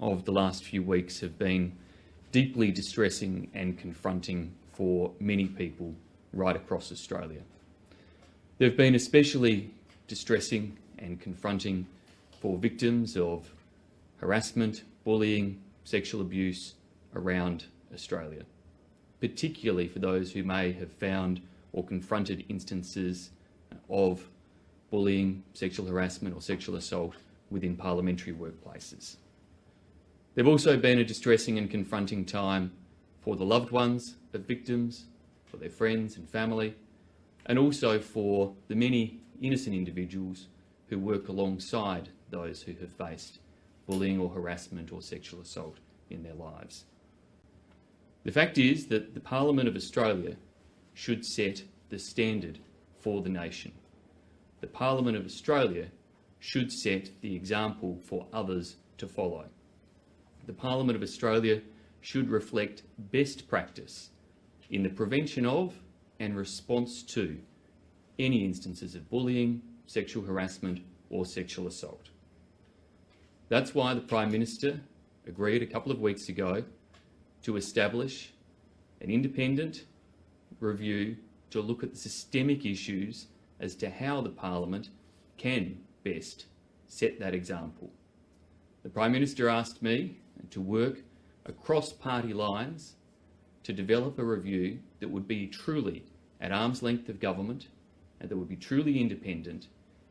of the last few weeks have been deeply distressing and confronting for many people right across Australia. They've been especially distressing and confronting for victims of harassment, bullying, sexual abuse around Australia, particularly for those who may have found or confronted instances of bullying, sexual harassment or sexual assault within parliamentary workplaces. They've also been a distressing and confronting time for the loved ones of victims, for their friends and family, and also for the many innocent individuals who work alongside those who have faced bullying or harassment or sexual assault in their lives. The fact is that the Parliament of Australia should set the standard for the nation. The Parliament of Australia should set the example for others to follow. The Parliament of Australia should reflect best practice in the prevention of and response to any instances of bullying, sexual harassment or sexual assault. That's why the Prime Minister agreed a couple of weeks ago to establish an independent review to look at the systemic issues as to how the Parliament can best set that example. The Prime Minister asked me to work across party lines to develop a review that would be truly at arm's length of government and that would be truly independent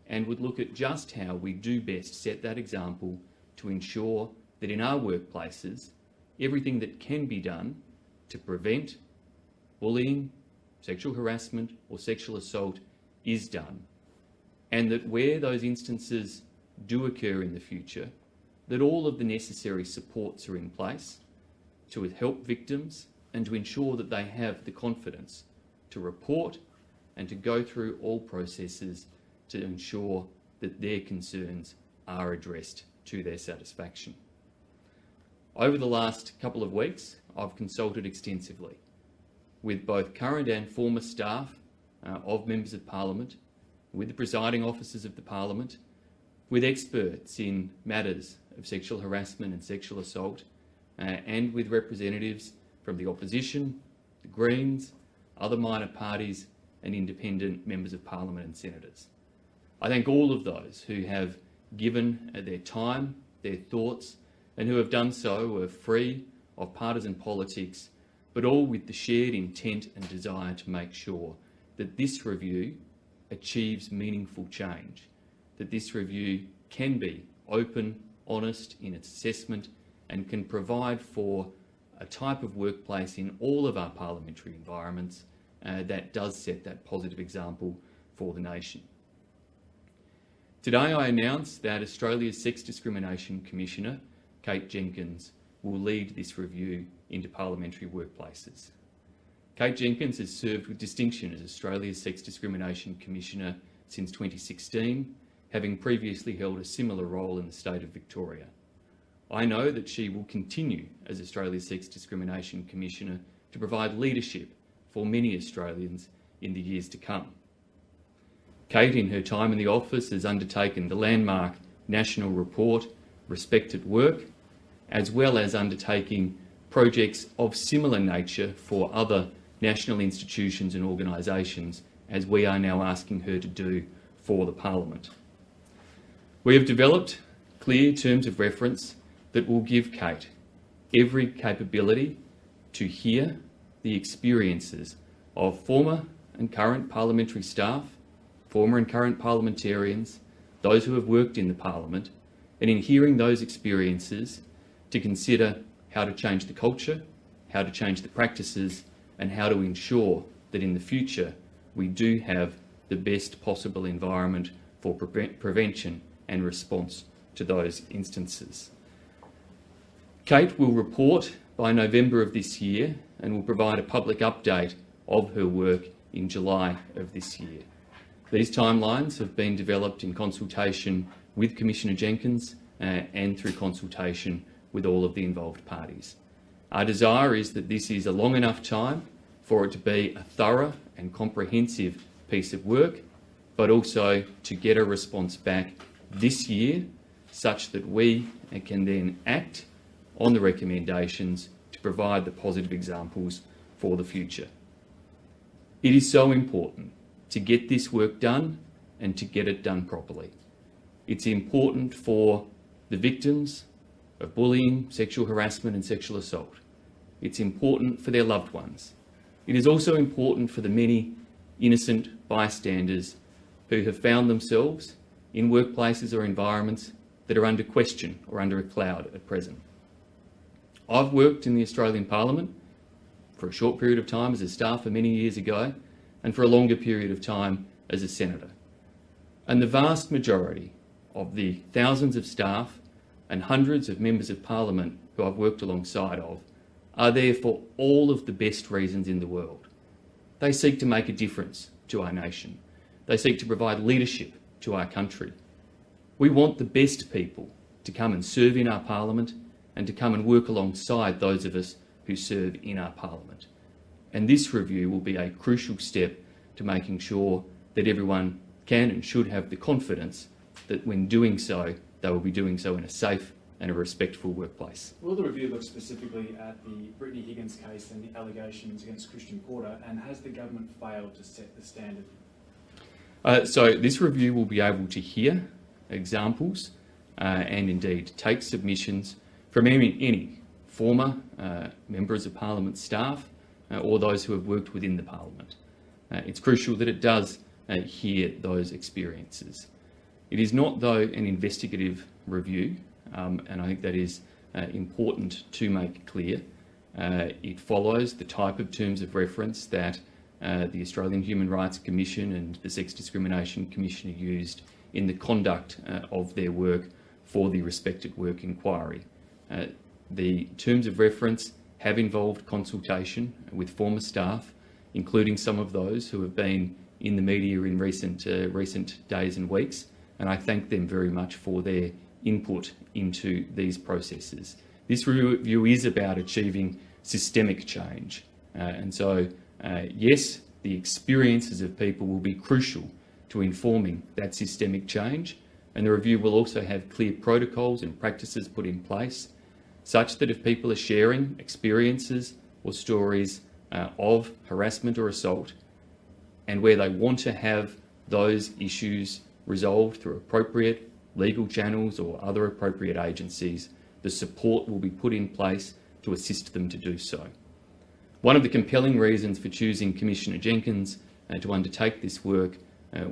and would look at just how we do best set that example to ensure that in our workplaces, everything that can be done to prevent bullying, sexual harassment or sexual assault is done, and that where those instances do occur in the future, that all of the necessary supports are in place to help victims and to ensure that they have the confidence to report and to go through all processes to ensure that their concerns are addressed to their satisfaction. Over the last couple of weeks, I've consulted extensively with both current and former staff of Members of Parliament, with the presiding officers of the Parliament, with experts in matters of sexual harassment and sexual assault, and with representatives from the opposition, the Greens, other minor parties and independent Members of Parliament and Senators. I thank all of those who have given their time, their thoughts, and who have done so free of partisan politics, but all with the shared intent and desire to make sure that this review achieves meaningful change, that this review can be open, honest in its assessment and can provide for a type of workplace in all of our parliamentary environments that does set that positive example for the nation. Today I announce that Australia's Sex Discrimination Commissioner, Kate Jenkins, will lead this review into parliamentary workplaces. Kate Jenkins has served with distinction as Australia's Sex Discrimination Commissioner since 2016, having previously held a similar role in the state of Victoria. I know that she will continue as Australia's Sex Discrimination Commissioner to provide leadership for many Australians in the years to come. Kate, in her time in the office, has undertaken the landmark national report, Respect at Work, as well as undertaking projects of similar nature for other national institutions and organisations, as we are now asking her to do for the Parliament. We have developed clear terms of reference that will give Kate every capability to hear the experiences of former and current parliamentary staff, former and current parliamentarians, those who have worked in the Parliament, and in hearing those experiences to consider how to change the culture, how to change the practices, and how to ensure that in the future we do have the best possible environment for prevention and response to those instances. Kate will report by November of this year and will provide a public update of her work in July of this year. These timelines have been developed in consultation with Commissioner Jenkins and through consultation with all of the involved parties. Our desire is that this is a long enough time for it to be a thorough and comprehensive piece of work, but also to get a response back this year such that we can then act on the recommendations to provide the positive examples for the future. It is so important to get this work done and to get it done properly. It's important for the victims of bullying, sexual harassment and sexual assault. It's important for their loved ones. It is also important for the many innocent bystanders who have found themselves in workplaces or environments that are under question or under a cloud at present. I've worked in the Australian Parliament for a short period of time as a staffer many years ago, and for a longer period of time as a senator. And the vast majority of the thousands of staff and hundreds of members of Parliament who I've worked alongside of are there for all of the best reasons in the world. They seek to make a difference to our nation. They seek to provide leadership to our country. We want the best people to come and serve in our Parliament and to come and work alongside those of us who serve in our Parliament. And this review will be a crucial step to making sure that everyone can and should have the confidence that when doing so, they will be doing so in a safe and a respectful workplace. Will the review look specifically at the Brittany Higgins case and the allegations against Christian Porter, and has the government failed to set the standard? So this review will be able to hear examples and indeed take submissions from any former members of Parliament staff or those who have worked within the Parliament. It's crucial that it does hear those experiences. It is not, though, an investigative review, and I think that is important to make clear. It follows the type of terms of reference that the Australian Human Rights Commission and the Sex Discrimination Commission are used in the conduct of their work for the respected work inquiry. The terms of reference have involved consultation with former staff, including some of those who have been in the media in recent days and weeks, and I thank them very much for their input into these processes. This review is about achieving systemic change, and so yes, the experiences of people will be crucial to informing that systemic change, and the review will also have clear protocols and practices put in place such that if people are sharing experiences or stories of harassment or assault, and where they want to have those issues resolved through appropriate legal channels or other appropriate agencies, the support will be put in place to assist them to do so. One of the compelling reasons for choosing Commissioner Jenkins to undertake this work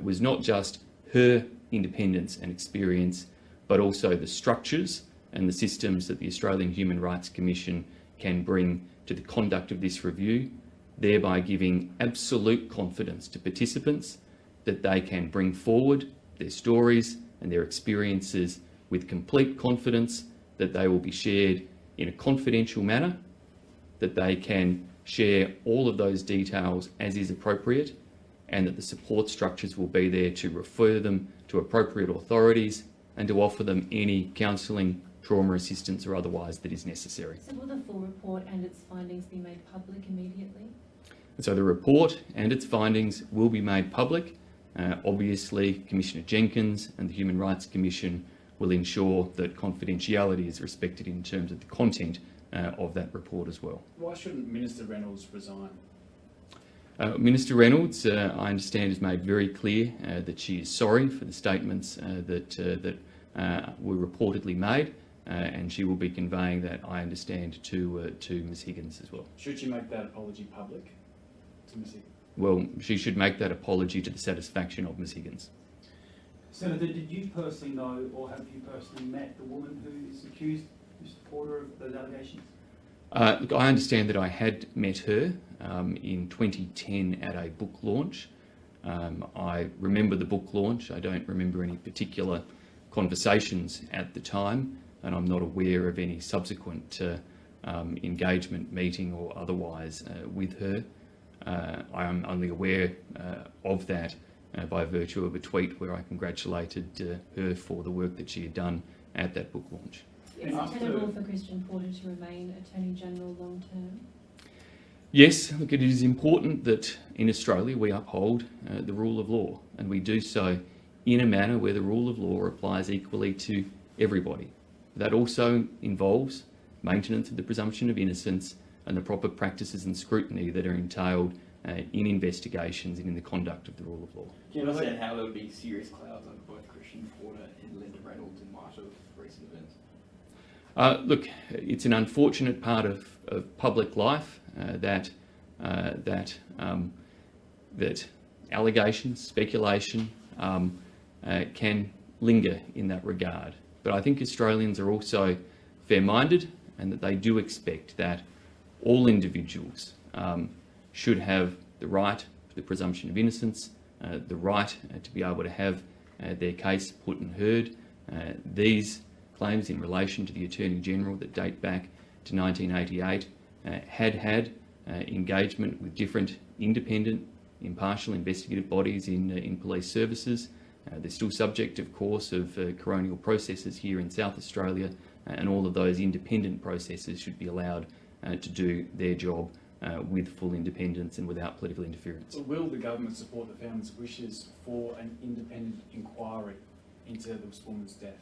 was not just her independence and experience, but also the structures and the systems that the Australian Human Rights Commission can bring to the conduct of this review, thereby giving absolute confidence to participants that they can bring forward their stories and their experiences with complete confidence that they will be shared in a confidential manner, that they can share all of those details as is appropriate, and that the support structures will be there to refer them to appropriate authorities and to offer them any counselling, trauma assistance or otherwise that is necessary. So will the full report and its findings be made public immediately? So the report and its findings will be made public. Obviously, Commissioner Jenkins and the Human Rights Commission will ensure that confidentiality is respected in terms of the content of that report as well. Why shouldn't Minister Reynolds resign? Minister Reynolds, I understand, has made very clear that she is sorry for the statements that were reportedly made, and she will be conveying that, I understand, to Ms Higgins as well. Should she make that apology public to Ms Higgins? Well, she should make that apology to the satisfaction of Ms Higgins. Senator, did you personally know, or have you personally met the woman who is accused, Mr Porter, of those allegations? Look, I understand that I had met her in 2010 at a book launch. I remember the book launch. I don't remember any particular conversations at the time, and I'm not aware of any subsequent engagement, meeting or otherwise with her. I am only aware of that by virtue of a tweet where I congratulated her for the work that she had done at that book launch. Is it tenable for Christian Porter to remain Attorney General long term? Yes, look, it is important that in Australia we uphold the rule of law, and we do so in a manner where the rule of law applies equally to everybody. That also involves maintenance of the presumption of innocence and the proper practices and scrutiny that are entailed in investigations and in the conduct of the rule of law. Do you understand how there would be serious clouds over both Christian Porter and Linda Reynolds in light of recent events? Look, it's an unfortunate part of public life that allegations, speculation can linger in that regard. But I think Australians are also fair-minded and that they do expect that all individuals should have the right to the presumption of innocence, the right to be able to have their case put and heard. These claims in relation to the Attorney-General that date back to 1988 had engagement with different independent, impartial investigative bodies in police services. They're still subject, of course, of coronial processes here in South Australia, and all of those independent processes should be allowed to do their job with full independence and without political interference. So will the government support the family's wishes for an independent inquiry into this woman's death?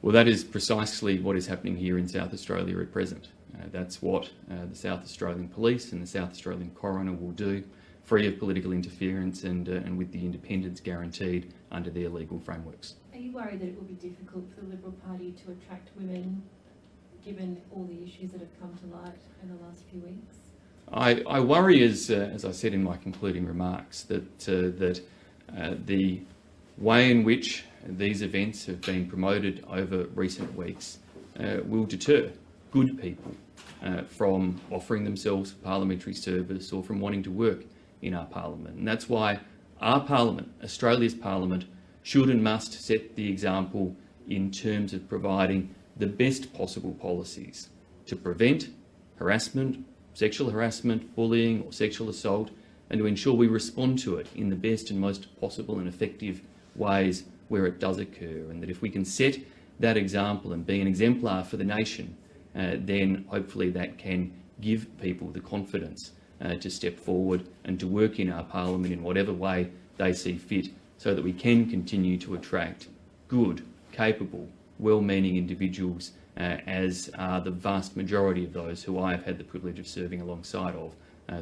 Well, that is precisely what is happening here in South Australia at present. That's what the South Australian Police and the South Australian Coroner will do, free of political interference and with the independence guaranteed under their legal frameworks. Are you worried that it will be difficult for the Liberal Party to attract women, given all the issues that have come to light in the last few weeks? I worry, as I said in my concluding remarks, that the way in which these events have been promoted over recent weeks will deter good people from offering themselves for parliamentary service or from wanting to work in our parliament. And that's why our parliament, Australia's parliament, should and must set the example in terms of providing the best possible policies to prevent harassment, sexual harassment, bullying or sexual assault, and to ensure we respond to it in the best and most possible and effective ways where it does occur. And that if we can set that example and be an exemplar for the nation, then hopefully that can give people the confidence to step forward and to work in our parliament in whatever way they see fit, so that we can continue to attract good, capable, well-meaning individuals, as are the vast majority of those who I have had the privilege of serving alongside of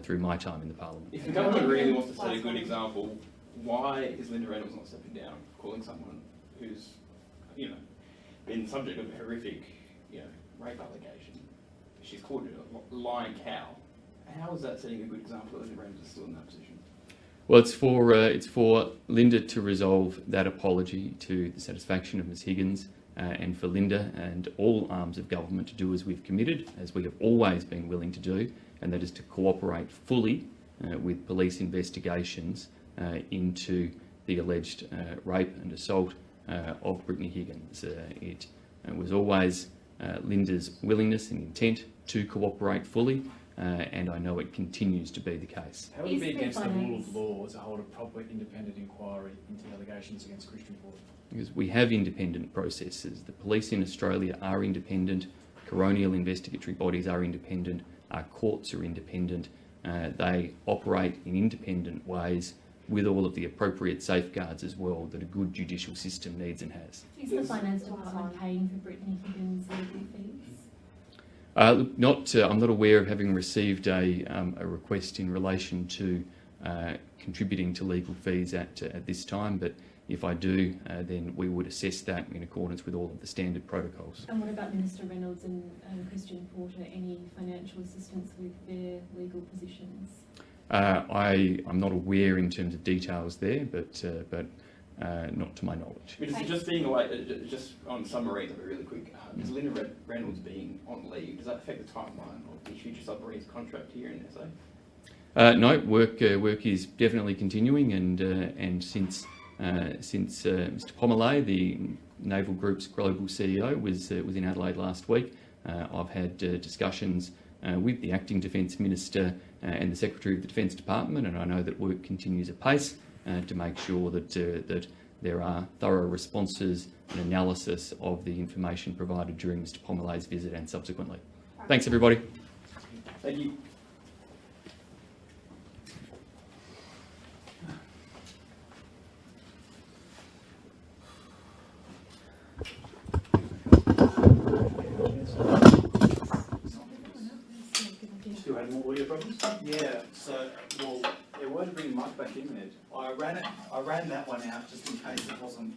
through my time in the parliament. If the government really wants to set a good example, why is Linda Reynolds not stepping down, calling someone who's, been subject of a horrific, rape allegation? She's called a lying cow. How is that setting a good example that Linda Reynolds is still in that position? Well, it's for Linda to resolve that apology to the satisfaction of Ms Higgins, and for Linda and all arms of government to do as we've committed, as we have always been willing to do, and that is to cooperate fully with police investigations into the alleged rape and assault of Brittany Higgins. It was always Linda's willingness and intent to cooperate fully, and I know it continues to be the case. How would it be against the rule of law to hold a proper independent inquiry into allegations against Christian Porter? Because we have independent processes. The police in Australia are independent, coronial investigatory bodies are independent, our courts are independent. They operate in independent ways with all of the appropriate safeguards as well that a good judicial system needs and has. Is the Finance Department paying for Brittany Higgins' legal fees? I'm not aware of having received a request in relation to contributing to legal fees at this time, but if I do, then we would assess that in accordance with all of the standard protocols. And what about Minister Reynolds and Christian Porter? Any financial assistance with their legal positions? I'm not aware in terms of details there, but not to my knowledge. Minister, just being away, just on Submarine, really quick, is Linda Reynolds being on leave, does that affect the timeline of the future Submarine's contract here in SA? No, work is definitely continuing, and since Mr. Pomeroy, the Naval Group's global CEO, was in Adelaide last week, I've had discussions with the Acting Defence Minister and the Secretary of the Defence Department, and I know that work continues apace to make sure that there are thorough responses and analysis of the information provided during Mr. Pomeroy's visit and subsequently. Thanks, everybody. Thank you. Still had more audio problems? Yeah, so, well, Yeah, why did you bring Mike back in there? I ran that one out just in case it wasn't